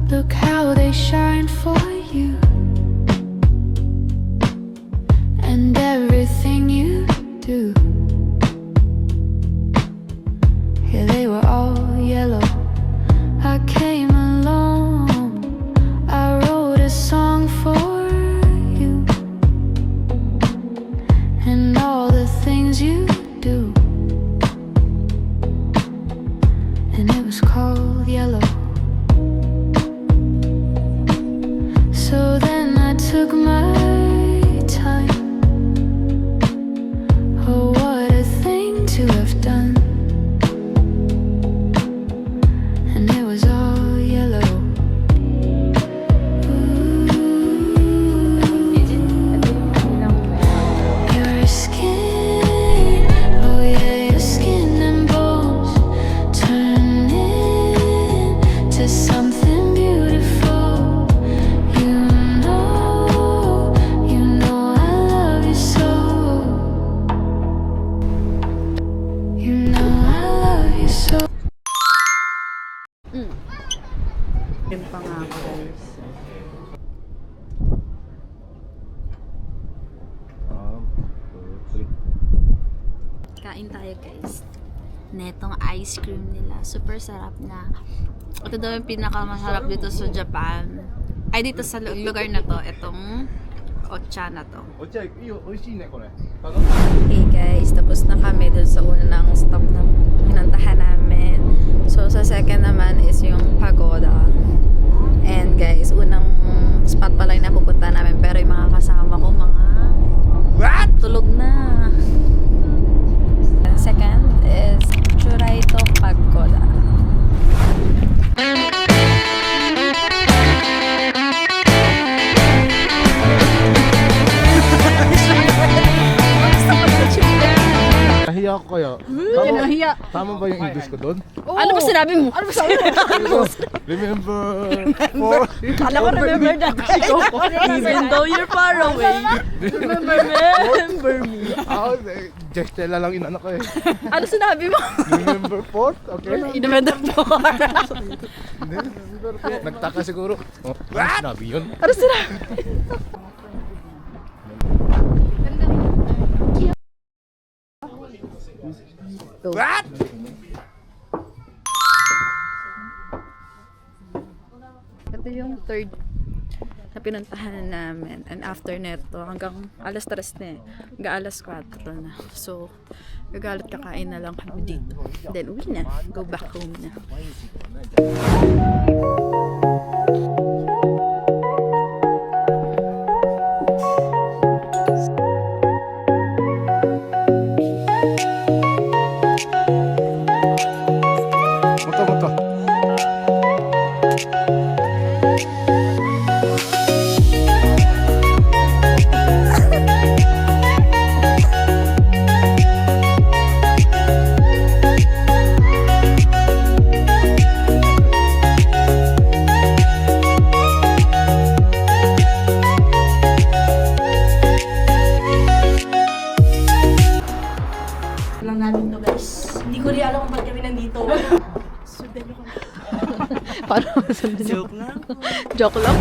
Look how they shine for you, and everything you do. Yeah, they were all yellow. I came along, I wrote a song for you, and all the things you do, and it was called Yellow. So then I took my time. Oh, what a thing to have done. And it was all yellow. Your skin, oh yeah, your skin and bones turn into something beautiful. You know I love you so. You know I love you so. Yun pa nga ako, guys. Kain tayo, guys. Netong ice cream nila. Super sarap na. Ito daw yung pinakamasarap dito sa Japan. Ay, dito sa lugar na to. Itong Ocha na to. Hey guys, tapos na kami dun sa unang stop na pinuntahan namin. So, sa second naman is yung pagoda. And guys, unang spot pala yung napupunta namin. Pero yung mga kasama ko, mga tulog na. And second is Churaito Pagoda. Nahiya ako kaya. Nahiya. Tama ba yung English ko doon? Ano ba sinabi mo? Ano ba sinabi mo? Remember for... Alam ko, remember that. Even though you're far away, remember me. Ako, gesture lang inano ko eh. Ano sinabi mo? Remember for? Okay? Remember po. Hindi, remember for. Nagtaka siguro. Oh, ano sinabi yun? Ano sinabi? What? Ito yung third na pinuntahan namin. And after neto, hanggang alas 3 na eh. Hanggang alas 4 na. So, gagalit kakain na lang kami dito. Then, uwi na. Go back home na. Moto. Lang natin to, guys. Hindi ko rin alam kung ba't kami nandito. Sundan niyo kami. Paano masunod? Joke lang. Joke lang?